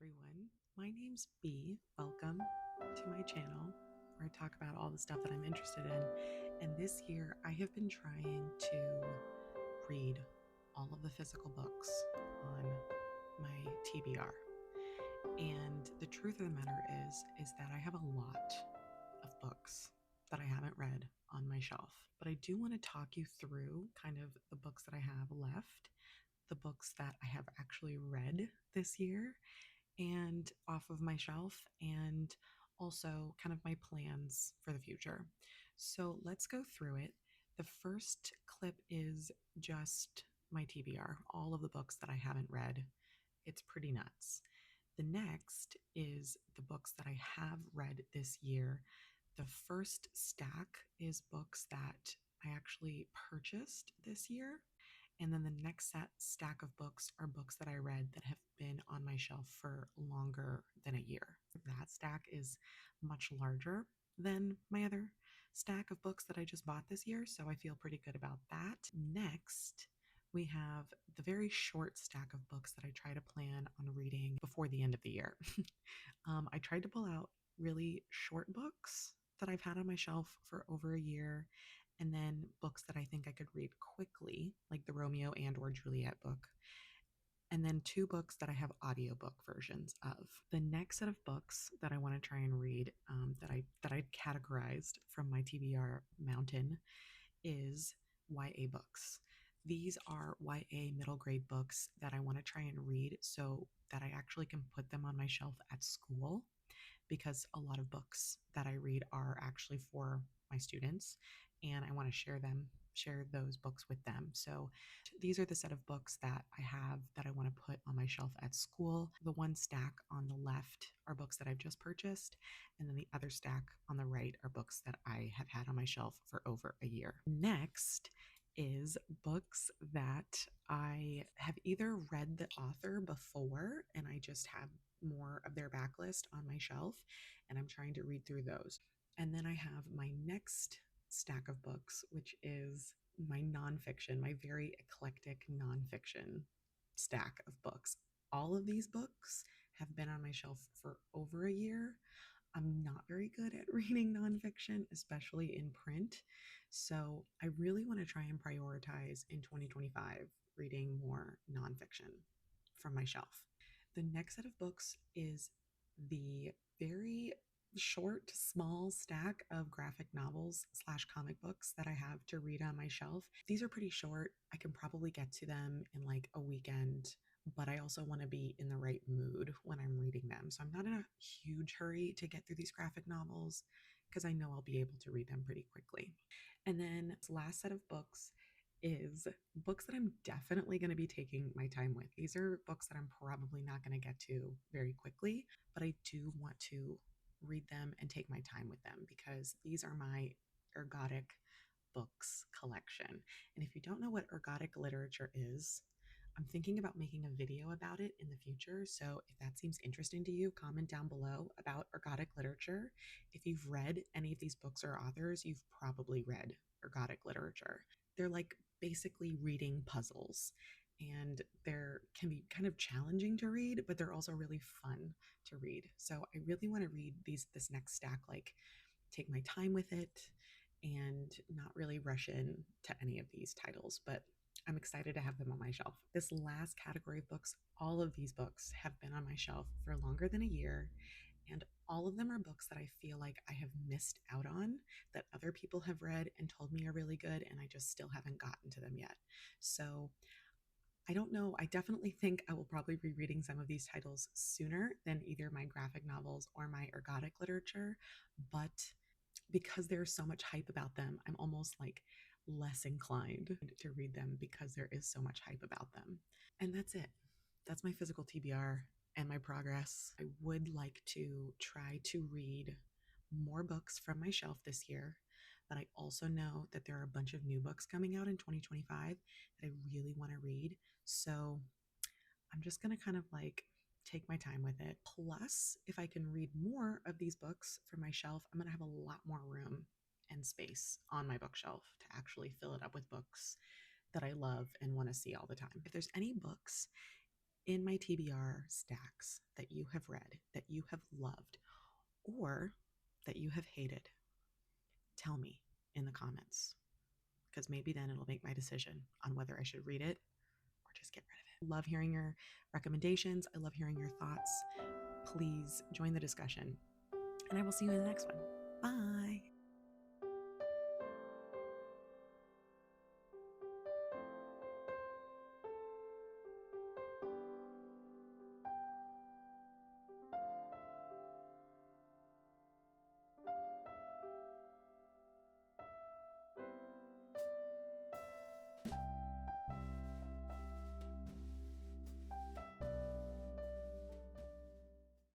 everyone. My name's B. Welcome to my channel where I talk about all the stuff that I'm interested in. And this year I have been trying to read all of the physical books on my TBR. And the truth of the matter is that I have a lot of books that I haven't read on my shelf. But I do want to talk you through kind of the books that I have left, the books that I have actually read this year and off of my shelf, and also kind of my plans for the future. So let's go through it. The first clip is just my TBR, all of the books that I haven't read. It's pretty nuts. The next is the books that I have read this year. The first stack is books that I actually purchased this year. And then the next stack of books are books that I read that have been on my shelf for longer than a year. That stack is much larger than my other stack of books that I just bought this year, so I feel pretty good about that. Next, we have the very short stack of books that I try to plan on reading before the end of the year. I tried to pull out really short books that I've had on my shelf for over a year, and then books that I think I could read quickly, like the Romeo and or Juliet book, and then two books that I have audiobook versions of. The next set of books that I want to try and read that I categorized from my TBR mountain is YA books. These are YA middle grade books that I want to try and read so that I actually can put them on my shelf at school, because a lot of books that I read are actually for my students and I want to share those books with them. So these are the set of books that I have that I want to put on my shelf at school. The one stack on the left are books that I've just purchased, and then the other stack on the right are books that I have had on my shelf for over a year. Next is books that I have either read the author before and I just have more of their backlist on my shelf, and I'm trying to read through those. And then I have my next stack of books, which is my nonfiction, my very eclectic nonfiction stack of books. All of these books have been on my shelf for over a year. I'm not very good at reading nonfiction, especially in print. So I really want to try and prioritize in 2025 reading more nonfiction from my shelf. The next set of books is the very short, small stack of graphic novels / comic books that I have to read on my shelf. These are pretty short. I can probably get to them in like a weekend, but I also want to be in the right mood when I'm reading them. So I'm not in a huge hurry to get through these graphic novels because I know I'll be able to read them pretty quickly. And then this last set of books is books that I'm definitely going to be taking my time with. These are books that I'm probably not going to get to very quickly, but I do want to read them and take my time with them because these are my ergodic books collection. And if you don't know what ergodic literature is, I'm thinking about making a video about it in the future. So if that seems interesting to you, comment down below about ergodic literature. If you've read any of these books or authors, you've probably read ergodic literature. They're like basically reading puzzles, and they're can be kind of challenging to read, but they're also really fun to read. So I really want to read this next stack, like take my time with it and not really rush in to any of these titles, but I'm excited to have them on my shelf. This last category of books, all of these books have been on my shelf for longer than a year, and all of them are books that I feel like I have missed out on, that other people have read and told me are really good, and I just still haven't gotten to them yet. So I don't know. I definitely think I will probably be reading some of these titles sooner than either my graphic novels or my ergodic literature, but because there's so much hype about them, I'm almost like less inclined to read them because there is so much hype about them. And that's it. That's my physical TBR and my progress. I would like to try to read more books from my shelf this year, but I also know that there are a bunch of new books coming out in 2025 that I really want to read. So I'm just going to kind of like take my time with it. Plus, if I can read more of these books from my shelf, I'm going to have a lot more room and space on my bookshelf to actually fill it up with books that I love and want to see all the time. If there's any books in my TBR stacks that you have read, that you have loved, or that you have hated? Tell me in the comments, because maybe then it'll make my decision on whether I should read it or just get rid of it. Love hearing your recommendations. I love hearing your thoughts. Please join the discussion, and I will see you in the next one. Bye.